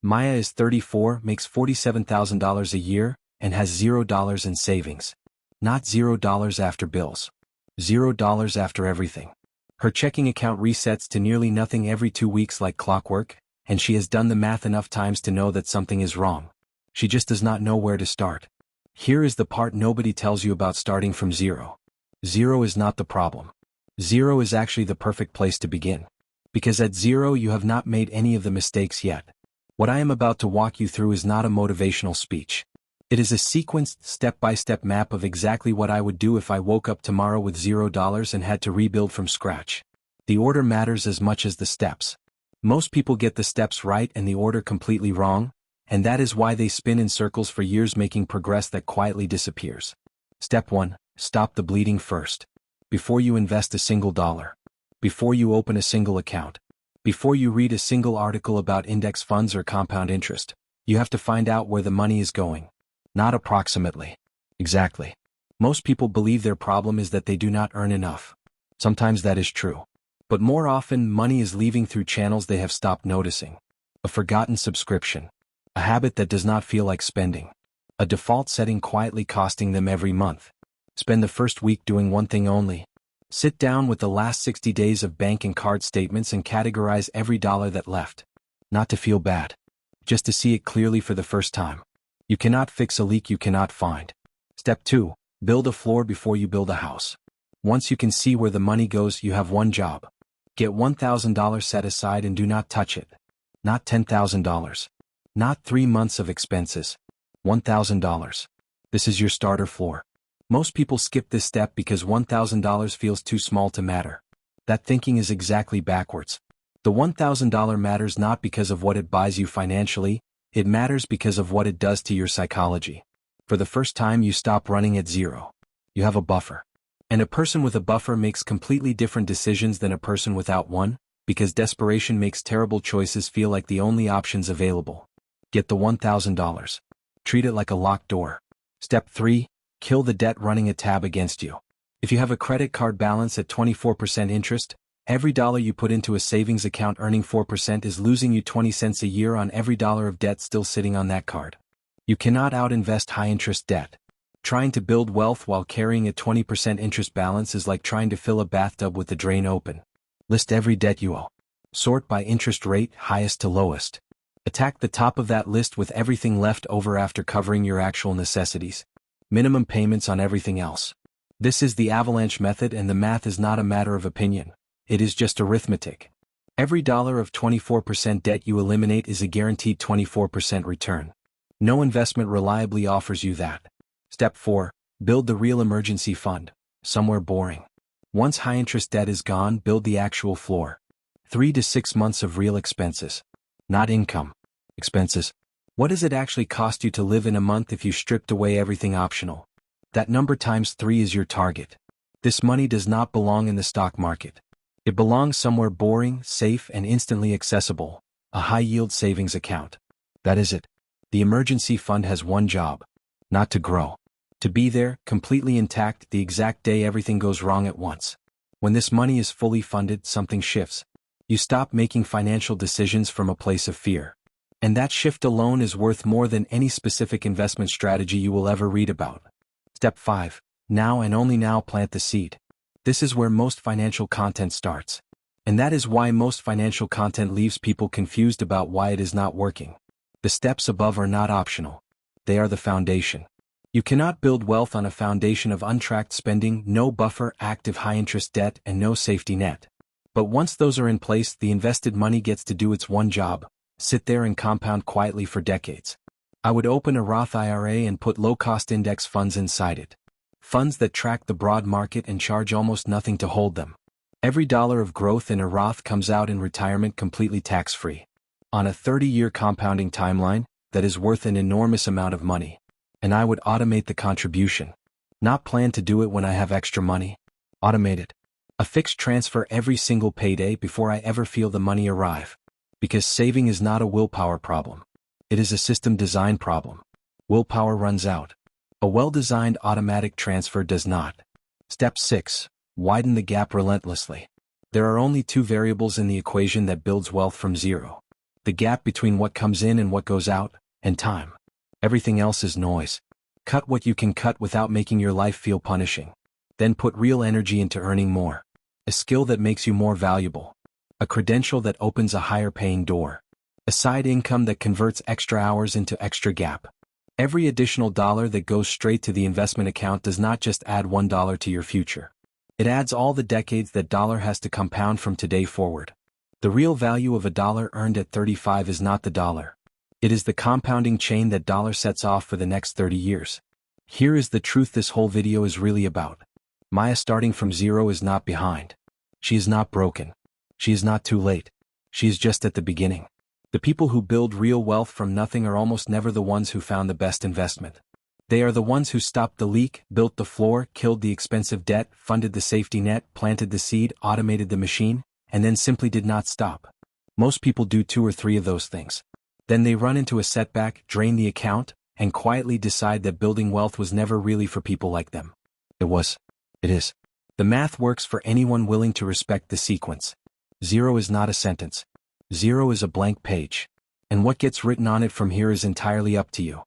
Maya is 34, makes $47,000 a year, and has $0 in savings. Not $0 after bills. $0 after everything. Her checking account resets to nearly nothing every 2 weeks like clockwork, and she has done the math enough times to know that something is wrong. She just does not know where to start. Here is the part nobody tells you about starting from zero. Zero is not the problem. Zero is actually the perfect place to begin. Because at zero you have not made any of the mistakes yet. What I am about to walk you through is not a motivational speech. It is a sequenced, step-by-step map of exactly what I would do if I woke up tomorrow with $0 and had to rebuild from scratch. The order matters as much as the steps. Most people get the steps right and the order completely wrong, and that is why they spin in circles for years making progress that quietly disappears. Step 1. Stop the bleeding first. Before you invest a single dollar. Before you open a single account. Before you read a single article about index funds or compound interest, you have to find out where the money is going. Not approximately. Exactly. Most people believe their problem is that they do not earn enough. Sometimes that is true. But more often, money is leaving through channels they have stopped noticing. A forgotten subscription. A habit that does not feel like spending. A default setting quietly costing them every month. Spend the first week doing one thing only. Sit down with the last 60 days of bank and card statements and categorize every dollar that left. Not to feel bad. Just to see it clearly for the first time. You cannot fix a leak you cannot find. Step 2. Build a floor before you build a house. Once you can see where the money goes, you have one job. Get $1,000 set aside and do not touch it. Not $10,000. Not 3 months of expenses. $1,000. This is your starter floor. Most people skip this step because $1,000 feels too small to matter. That thinking is exactly backwards. The $1,000 matters not because of what it buys you financially, it matters because of what it does to your psychology. For the first time you stop running at zero. You have a buffer. And a person with a buffer makes completely different decisions than a person without one, because desperation makes terrible choices feel like the only options available. Get the $1,000. Treat it like a locked door. Step 3. Kill the debt running a tab against you. If you have a credit card balance at 24% interest, every dollar you put into a savings account earning 4% is losing you 20 cents a year on every dollar of debt still sitting on that card. You cannot out-invest high-interest debt. Trying to build wealth while carrying a 20% interest balance is like trying to fill a bathtub with the drain open. List every debt you owe. Sort by interest rate, highest to lowest. Attack the top of that list with everything left over after covering your actual necessities. Minimum payments on everything else. This is the avalanche method, and the math is not a matter of opinion. It is just arithmetic. Every dollar of 24% debt you eliminate is a guaranteed 24% return. No investment reliably offers you that. Step 4. Build the real emergency fund. Somewhere boring. Once high-interest debt is gone, build the actual floor. 3 to 6 months of real expenses. Not income. Expenses. What does it actually cost you to live in a month if you stripped away everything optional? That number times 3 is your target. This money does not belong in the stock market. It belongs somewhere boring, safe, and instantly accessible. A high-yield savings account. That is it. The emergency fund has one job. Not to grow. To be there, completely intact, the exact day everything goes wrong at once. When this money is fully funded, something shifts. You stop making financial decisions from a place of fear. And that shift alone is worth more than any specific investment strategy you will ever read about. Step 5. Now and only now plant the seed. This is where most financial content starts. And that is why most financial content leaves people confused about why it is not working. The steps above are not optional. They are the foundation. You cannot build wealth on a foundation of untracked spending, no buffer, active high-interest debt, and no safety net. But once those are in place, the invested money gets to do its one job. Sit there and compound quietly for decades. I would open a Roth IRA and put low-cost index funds inside it. Funds that track the broad market and charge almost nothing to hold them. Every dollar of growth in a Roth comes out in retirement completely tax-free. On a 30-year compounding timeline, that is worth an enormous amount of money. And I would automate the contribution. Not plan to do it when I have extra money. Automate it. A fixed transfer every single payday before I ever feel the money arrive. Because saving is not a willpower problem. It is a system design problem. Willpower runs out. A well-designed automatic transfer does not. Step 6. Widen the gap relentlessly. There are only 2 variables in the equation that builds wealth from zero. The gap between what comes in and what goes out, and time. Everything else is noise. Cut what you can cut without making your life feel punishing. Then put real energy into earning more. A skill that makes you more valuable. A credential that opens a higher paying door. A side income that converts extra hours into extra gap. Every additional dollar that goes straight to the investment account does not just add $1 to your future. It adds all the decades that dollar has to compound from today forward. The real value of a dollar earned at 35 is not the dollar. It is the compounding chain that dollar sets off for the next 30 years. Here is the truth this whole video is really about. Maya starting from zero is not behind. She is not broken. She is not too late. She is just at the beginning. The people who build real wealth from nothing are almost never the ones who found the best investment. They are the ones who stopped the leak, built the floor, killed the expensive debt, funded the safety net, planted the seed, automated the machine, and then simply did not stop. Most people do 2 or 3 of those things. Then they run into a setback, drain the account, and quietly decide that building wealth was never really for people like them. It is. The math works for anyone willing to respect the sequence. Zero is not a sentence. Zero is a blank page. And what gets written on it from here is entirely up to you.